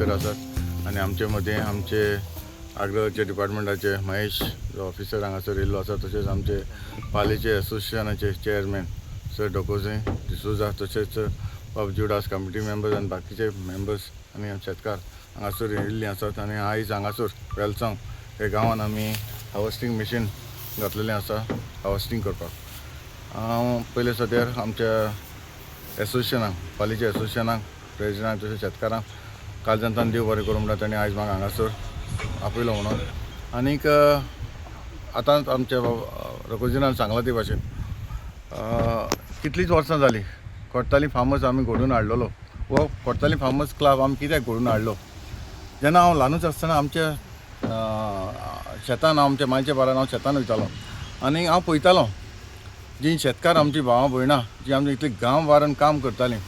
Officer आसात आनी आमचे मदें आमचे आग्रहाचे डिपार्टमेंटाचे महेश जो ऑफिसर हांगासर येयल्लो आसा, तशेंच आमचे पालीचे एसोसिएशनाचे चेअरमॅन सर डोकोजे डिसोजा, तशेंच जुडास कमिटी मेंबर्स आनी बाकीचे मेंबर्स आनी शेतकार हांगासर येयल्लीं आसात. आनी आयज हांगासर वेलसांव हे गांवांत आमी हार्वेस्टिंग मशीन घातलेलें आसा हार्वेस्टिंग करपाक. हांव पयले सद्यार आमच्या एसोसिएशनाक पालीच्या एसोसिएशनाक प्रेजिडेंटाक तशेंच शेतकारांक काळजांतल्यान देव बरें करूं म्हणटा. ताणें आयज म्हाका हांगासर आपयलो म्हणून. आनीक आतांच आमच्या रघुजीनान सांगला ते भाशेन कितलींच वर्सां जालीं कोर्ताली फार्मर्स आमी घडोवन हाडलेलो वो कोर्ताली फार्मर्स क्लब आमी कित्याक घडोवन हाडलो. जेन्ना हांव ल्हानूच आसतना आमच्या शेतान आमच्या मायच्या बारान हांव शेतान वयतालो आनी हांव पळयतालो जीं शेतकार आमची भावां भयणां जीं आमची इतली गांव वारान काम करतालीं.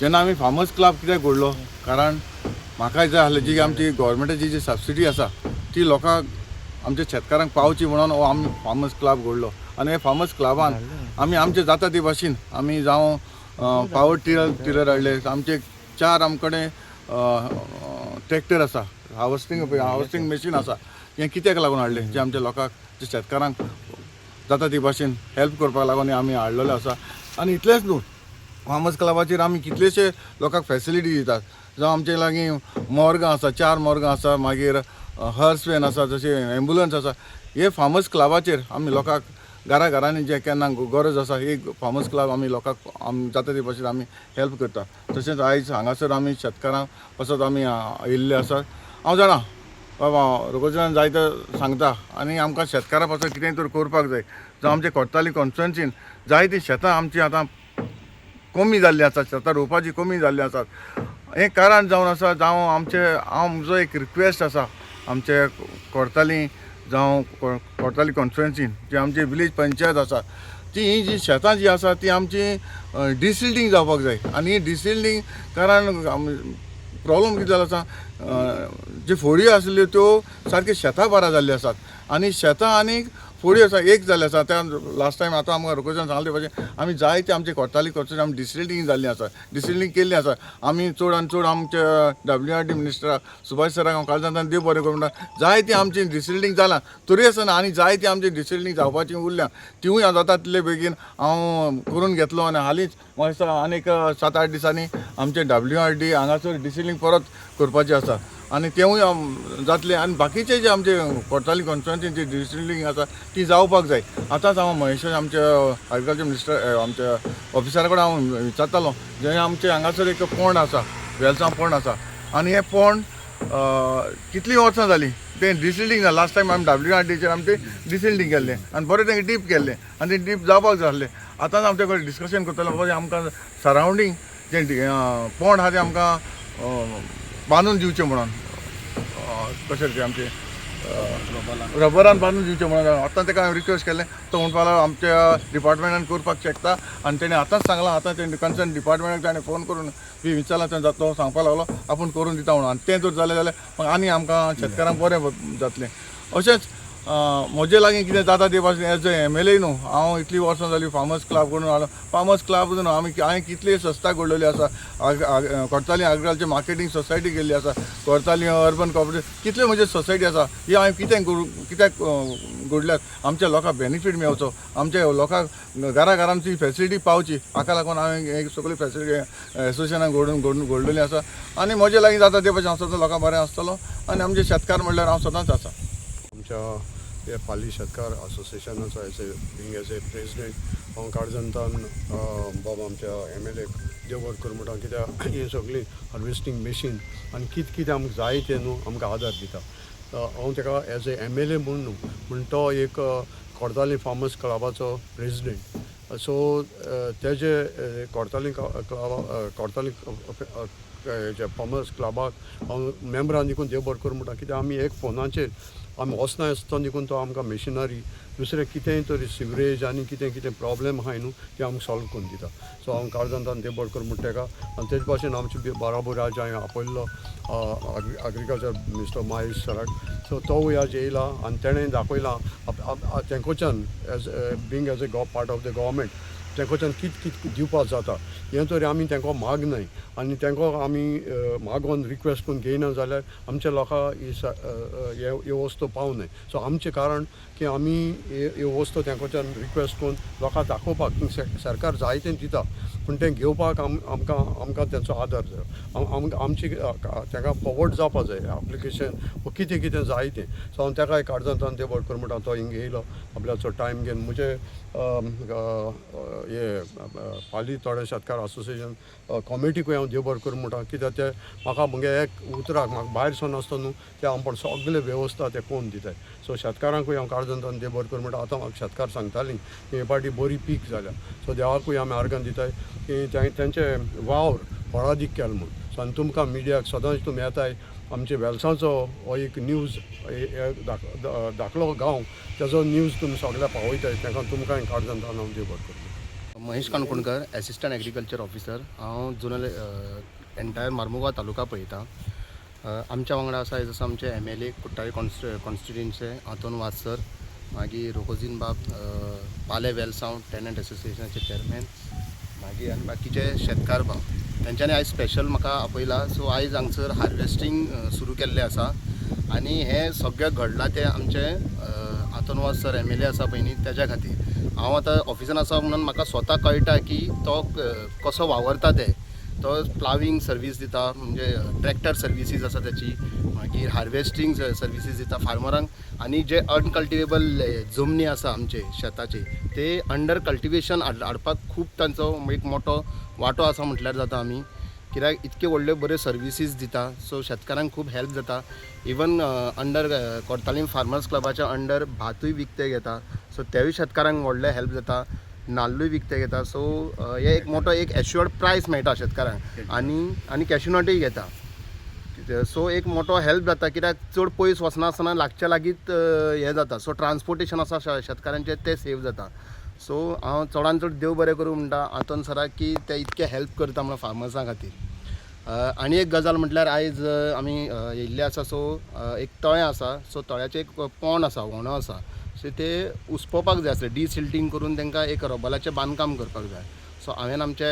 जेन्ना आमी फार्मर्स क्लब कित्याक घडलो, कारण म्हाका जाय आसलें जी आमची गोवोरमेंटाची जी सबसिडी आसा ती लोकांक आमच्या शेतकारांक पावची म्हणून हो आमी फार्मर्स क्लब घडलो. आनी हे फार्मर्स क्लबान आमी आमचे जाता ते भाशेन आमी जावं पावर टिलर हाडले. आमचे 4 आमकडे ट्रॅक्टर आसा, हार्वेस्टिंग मशीन आसा. हें कित्याक लागून हाडले, जे आमच्या लोकांक जे शेतकारांक जाता ती भाशेन हेल्प करपाक लागून आमी हाडलेले आसा. आनी इतलेंच न्हू, फार्मर्स क्लबाचेर आमी कितलेशे लोकांक फेसिलिटी दितात. जावं आमचे लागीं मोर्गां आसा, 4 मोर्गां आसा, मागीर हर्स वॅन आसा, जशें एम्बुलन्स आसा. हे फार्मर्स क्लबाचेर आमी लोकांक घरांनी जे केन्ना गरज आसा एक फार्मर्स क्लब आमी लोकांक जाता ते भाशेन आमी हेल्प करता. तशेंच आयज हांगासर आमी शेतकारांक पासत आमी येयल्ले आसात. हांव जाणा बाबा रघुजीनान जायते सांगता आनी आमकां शेतकारां पासत कितेंय तर करपाक जाय. जावं आमचे कोर्ताली कॉन्स्टिट्युएन्सीन जायतीं शेतां आमची आतां कमी जाल्लीं आसात, शेतां रोवपाची कमी जाल्लीं आसात. हें कारण जावन आसा, जावं हांव म्हजो एक रिक्वेस्ट आसा आमचे कोर्ताली जावं कोर्ताली कॉन्स्टिट्युएन्सीन जी आमची विलेज पंचायत आसा ती जी शेतां जी आसा ती आमची डिसिल्डिंग जावपाक जाय. आनी डिसिल्डिंग कारण प्रॉब्लम कितें जाला आसा, ज्यो फोडी आसल्यो त्यो सारक्यो शेतां बारा जाल्ल्यो आसात आनी शेतां आनीक फोडी आसा एक जाल्ले आसा. त्या लास्ट टायम आतां आमकां रघुजीनान सांगले भाशेन आमी जायते आमचे कोर्ताली कॉन्स्टिट्युएन्सी आमी डिसिल्डिंग जाल्लीं आसा, डिसिल्डिंग केल्ली आसा. आमी चड आनी चड आमच्या WRD मिनिस्टराक सुभाष सराक हांव काळजांतल्यान देव बरें करूं म्हणटा. जायती आमची डिसिल्डिंग जालां तरी आसतना आनी जायती आमची डिसिल्डिंग जावपाची उरल्या. तिवूय जाता तितले बेगीन हांव करून घेतलो. आनी हालींच म्हाका दिसता आनीक 7-8 दिसांनी आमचे WRD हांगासर डिसिल्डिंग परत करपाचें आसा आनी तेवूय जातलें. आनी बाकीचे जे आमचे कोर्ताली कॉन्स्टिट्युएन्सीची डिसिल्डिंग आसा ती जावपाक जाय. आतांच हांव महेश आमच्या एग्रीकल्चर मिनिस्टर आमच्या ऑफिसरा कडेन हांव विचारतालो. जे आमचे हांगासर एक पोंड आसा, वेलसांव पोंड आसा आनी हे पोंड कितलीं वर्सां जालीं तें डिसिल्डिंग जालें. लास्ट टायम आमी WRDचेर आमी तें डिसिल्डिंग केल्लें आनी बरें तें डीप केल्लें आनी तें डीप जावपाक जाय आसलें. आतांच आमचे कडेन डिस्कशन करतालो बाबा आमकां सरावंडींग जें पोंड आहा तें आमकां बांदून दिवचें म्हणून. कशें तें आमचें रबरान बांदून दिवचें म्हणून आतां ताका हांवें रिक्वेस्ट केलें. तो म्हणपा लागलो आमच्या डिपार्टमेंटान करपाक शकता आनी तेणें आतांच सांगलां. आतां तें कन्सर्न डिपार्टमेंटाक ताणें फोन करून विचारलां. तें तो सांगपाक लागलो आपूण करून दिता म्हणून. आनी तें जर जालें जाल्यार आनी आमकां शेतकारांक बरें जातलें. अशेंच म्हजे लागीं कितें जाता ते भाशेन एज ए MLA न्हू, हांव इतलीं वर्सां जालीं फार्मर्स क्लब करून हाडलो. फार्मर्स क्लब न्हू, हांवें कितली संस्था घडलेली आसा. कोर्ताली एग्रीकल्चर मार्केटींग सोसायटी केल्ली आसा, कोर्ताली अर्बन कॉपरेटिव्ह कितले म्हजे सोसायटी आसा. ही हांवें कित्याक घडल्यात आमच्या लोकांक बेनिफीट मेळचो, आमच्या लोकांक घरांत ती फेसिलिटी पावची. हाका लागून हांवें एक सगळी फेसिलिटी एसोसिएशनाक घडलेली आसा. आनी म्हजे लागीं जाता ते भाशेन हांव सदां लोकांक बरें आसतलो. आनी आमचे शेतकार म्हणल्यार हांव सदांच आसा. आमच्या हे पाली शेतकार असोसिएशनाचो एज ए प्रेसिडेंट हांव काळजांतल्यान बाबा आमच्या MLA देव बरें करूं म्हणटा. कित्याक ही सगळी हार्वेस्टिंग मशीन आनी कितें आमकां जाय तें न्हू आमकां आदार दिता. हांव ताका एज ए MLA म्हूण न्हू म्हण तो एक कोर्ताली फार्मर्स क्लबाचो प्रेसिडेंट. सो तेजे कोर्ताली हेच्या फार्मर्स क्लबाक हांव मेंबरान देखून देव बरें करूं म्हणटा. कित्याक आमी एक फोनाचेर आमी वचना आसतना देखून तो आमकां मशिनरी दुसरें कितेंय तरी सिवरेज आनी कितें प्रॉब्लेम आहाय न्हू तें आमकां सॉल्व करून दिता. सो हांव काळजांतल्यान देव बरें करूं म्हणटा ताका. आनी तेजे भाशेन आमचे बराबर आज हांवें आपयल्लो एग्रीकल्चर मिनिस्टर महेश सराक. सो तोवूय आज येयला आनी तेणें दाखयलां तेंकोच्यान being as a part of the government तेंकोच्यान कित दिवपाक जाता हें तरी आमी तेंको मागनाय आनी तेंको आमी मागोन रिक्वेस्ट करून घेयना जाल्यार आमच्या लोकांक ह्यो वस्तू पावनाय. सो आमचें कारण की आमी ह्यो वस्तू तेंकोच्यान रिक्वेस्ट करून लोकांक दाखोवपाक सरकार जायतें दिता पूण तें घेवपाक आमकां तेंचो आदार जाय. आमची तेका फॉवर्ड जावपा जाय एप्लिकेशन वो कितें कितें जाय तें. सो हांव तेका काळजांतान देव बरें करूं म्हणटा तो हिंगा येयलो आपल्याचो टायम घेवन म्हजे हे पाली थोडे शेतकार असोसिएशन कॉमिटीकूय हांव देव बरें करूं म्हणटा कित्याक ते म्हाका म्हगे एक उतराक म्हाका भायर सोन आसता न्हू ते आपण सगळे वेवस्था ते कोण दिताय. सो शेतकारांकूय हांव काळजांतान देव बरें करूं म्हणटा. आतां म्हाका शेतकार सांगतालीं की हे पाटी बरी पीक जाल्या सो देवाकूय आमी आर्गां दिताय की तेंचे वावर फळादीक केलो म्हूण. सो आनी तुमकां मिडियाक सदांच तुमी येताय आमचे वेलसांचो हो एक न्यूज धाकलो गांव तेजो न्यूज तुमी सगळ्या पावयताय तेका तुमकां काळजांतान हांव देव बरें करूं. Mahesh Kankonkar assistant agriculture officer. हांव जुनल एंटायर मार्मुगांव तालुका पळयतां. आमच्या वांगडा आसा जसो आमचे MLA कुट्टाळे कॉन्स्टिट्युएन्सीचे हातून वासर, मागीर रोकोजीन बाब पाले वेलसांव टेनंट एसोसिएशनाचे चेअरमॅन, मागीर आनी बाकीचे शेतकार भाव तेंच्यांनी आयज स्पेशल म्हाका आपयला. सो आयज हांगसर हार्वेस्टींग सुरू केल्लें आसा आनी हें सगळें घडलां तें आमचे हातून वासर MLA आसा पळय न्ही तेज्या खातीर. हांव आतां ऑफिसान आसा म्हणून म्हाका स्वता कळटा की तो कसो वावरता ते. तो प्लाविंग सर्वीस दिता म्हणजे ट्रॅक्टर सर्विसीस आसा त्याची, मागीर हार्वेस्टींग सर्विसीस दिता फार्मरांक. आनी जे अनकल्टिवेबल जमनी आसा आमचे शेताचे ते अंडर कल्टिवेशन हाडपाक खूब तांचो एक मोठो वांटो आसा म्हटल्यार जाता आमी. कित्याक इतके व्हडल्यो बऱ्यो सर्विसीस दिता सो शेतकारांक खूब हेल्प जाता. इवन अंडर कोर्तालीम फार्मर्स क्लबाच्या अंडर भातूय विकते घेता सो तेवूय शेतकारांक व्हडले हेल्प जाता. नाल्लूय विकते घेता सो हे एक मोठो एक एश्युअर्ड प्रायस मेळटा शेतकारांक आनी कॅशनटूय घेता. सो एक मोठो हेल्प जाता कित्याक चड पयस वचनासतना लागच्या लागींच हें जाता. सो ट्रान्सपोर्टेशन आसा शेतकारांचें तें सेव जाता. सो हांव चडांत चड देव बरें करूं म्हणटा हातून सराक की ते इतके हेल्प करता म्हणून फार्मर्सां खातीर. आनी एक गजाल म्हटल्यार आयज आमी येयल्ले आसा सो एक तळें आसा सो तळ्याचें एक पोंड आसा व्होणो आसा सो ते उसपोवपाक जाय आसलें. डिसिल्टींग करून तांकां एक रबलाचें बांदकाम करपाक जाय. सो हांवें आमचे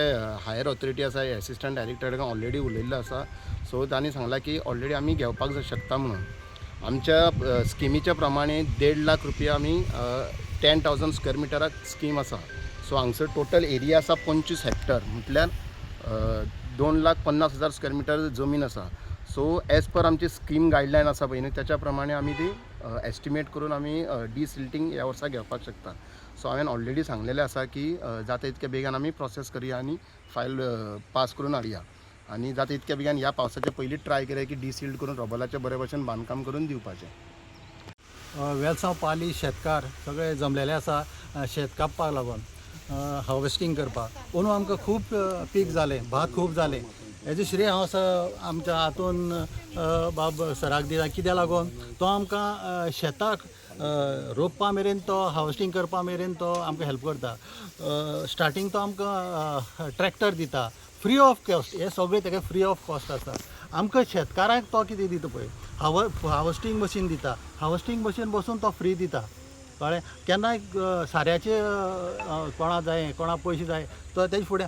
हायर ऑथॉरिटी आसा एसिस्टंट डायरेक्टराक ऑलरेडी उलयल्लो आसा. सो तांणी सांगलां की ऑलरेडी आमी घेवपाक शकता म्हणून. आमच्या स्किमीच्या प्रमाणे 1.5 लाख रुपया आमी 10,000 स्क्वेअर मिटराक स्कीम आसा. सो हांगसर टोटल एरिया आसा 25 हेक्टर म्हटल्यार 2,50,000 स्क्वेअर मिटर जमीन आसा. सो एज पर आमची स्कीम गायडलायन आसा पळय न्ही त्याच्या प्रमाणे आमी ती एस्टिमेट करून आमी डिसिल्टींग ह्या वर्सा घेवपाक शकता. सो हांवें ऑलरेडी सांगलेलें आसा की जाता इतके बेगीन आमी प्रोसेस करया आनी फायल पास करून हाडया आनी जाता इतके बेगीन ह्या पावसाच्या पयलीं ट्राय करया की डिसिल्ड करून रबलाचें बरे भशेन बांदकाम करून दिवपाचें. वेलसांव पाली शेतकार सगळे जमलेले आसा शेत कापपाक लागून हार्वेस्टींग करपाक. अंदू आमकां खूब पीक जालें, भात खूब जालें. हेजें श्रेय हांव आमच्या हातून बाब सराक दिता कित्याक लागून तो आमकां शेताक रोंपपा मेरेन तो हार्वेस्टींग करपा मेरेन तो आमकां हेल्प करता. स्टार्टींग तो आमकां ट्रॅक्टर दिता फ्री ऑफ कॉस्ट. हे सगळे तेका फ्री ऑफ कॉस्ट आसा. आमकां शेतकारांक तो कितें दिता पळय हार्वेस्टींग मशीन दिता. हार्वेस्टींग मशीन बसून तो फ्री दिता कळ्ळें. केन्नाय साऱ्याचे कोणा जाय कोणा पयशे जाय तो तेजे फुडें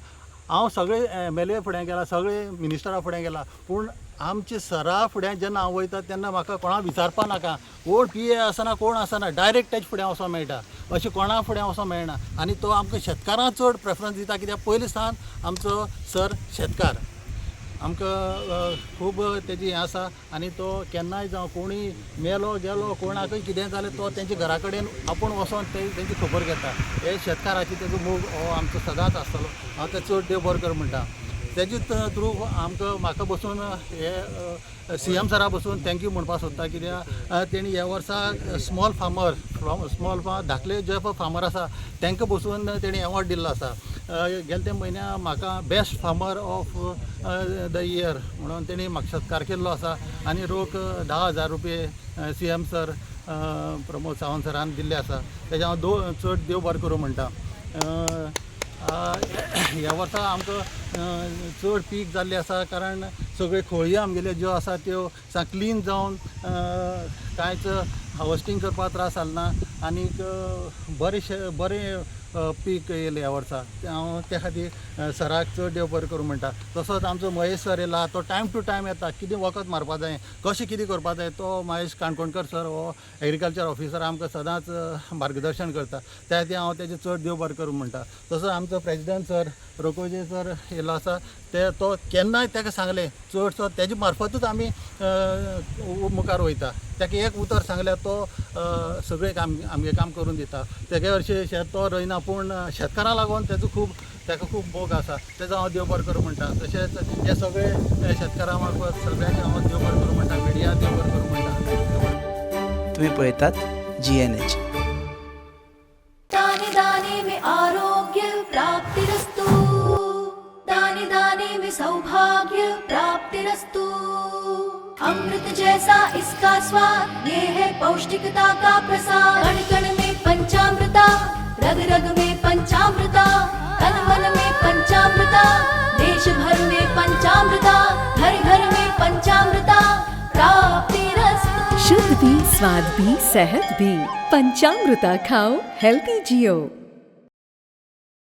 हांव सगळे MLA फुडें गेला, सगळे मिनिस्टरा फुडें गेला, पूण आमचे सरा फुडें जेन्ना हांव वयता तेन्ना म्हाका कोणा विचारपा नाका. कोण PA आसना कोण आसना डायरेक्ट तेजे फुडें वचोंक मेळटा. अशें कोणा फुडें वचोंक मेळना. आनी तो आमकां शेतकारांक चड प्रेफरन्स दिता कित्याक पयलीं सावन आमचो सर शेतकार. आमकां खूब तेजी हें आसा आनी तो केन्नाय जावं कोणीय मेलो गेलो कोणाकय कितें जालें तो तेंच्या घरा कडेन आपूण वचोन तेंची खबर घेता. हे शेतकाराची तेजो मोग हो आमचो सदांच आसतलो. हांव ते चड देव बरें कर म्हणटा. तेजेच थ्रू म्हाका बसून हे CM सरा बसून थँक्यू म्हणपाक सोदता कित्याक तेणी ह्या वर्सा स्मॉल फार्मर धाकले जे फार्मर आसा तांकां बसून तेणी एवॉर्ड दिल्लो आसा. गेल्या त्या म्हयन्या म्हाका best farmer of the year म्हणून तेणी म्हाका सत्कार केल्लो आसा आनी रोख 10,000 रुपये CM सर प्रमोद सावंत सरान दिल्ले आसा. तेजे हांव चड देव बरें करूं म्हणटा. ह्या वर्सा आमकां चड पीक जाल्लें आसा कारण सगळे खोळयो आमगेल्यो ज्यो आसा त्यो क्लीन जावन कांयच हार्वेस्टींग करपाक त्रास जालना आनीक बरें पीक येयलें ह्या वर्सा हांव त्या खातीर सराक चड देव बरें करूं म्हणटा. तसोच आमचो महेश सर येयला, तो टायम टू टायम येता, कितें वखद मारपा जाय, कशें कितें करपा जाय, तो महेश काणकोणकर सर हो एग्रीकल्चर ऑफिसर आमकां सदांच मार्गदर्शन करता. त्या खातीर हांव तेजें चड देव बरें करूं म्हणटा. तसोच आमचो प्रेजिडेंट सर रोकोजे सर येयलो आसा, तो केन्नाय ताका सांगलें चडसो तेजे मार्फतूच आमी मुखार वयता. ताका एक उतर सांगल्यार तो सगळें आमगे काम करून दिता. तेगे हरशीं शेत तो रोयना, पूण शेतकारां लागून ताका खूब मोग आसा. तेजो हांव देव बरें करूं म्हणटा. तशेंच हे सगळे शेतकारां मार्फत सगळ्यांक हांव देव बरें करूं म्हणटा, मिडिया देव बरें करूं म्हणटा. तुम्ही पळयतात GNH. दाने दाने में आरोग्य प्राप्तिरस्तु, दाने दाने में सौभाग्य प्राप्तिरस्तु। अमृत जैसा इसका स्वाद, ये है पौष्टिकता का प्रसाद। कण कण में पंचामृता, रग रग में पंचामृता, तन मन में पंचामृता, देश भर में पंचामृता, घर घर में पंचामृता प्राप्तिरस्तु। शुद्ध भी, स्वाद भी, सेहत भी। पंचामृता खाओ, हेल्थी जियो।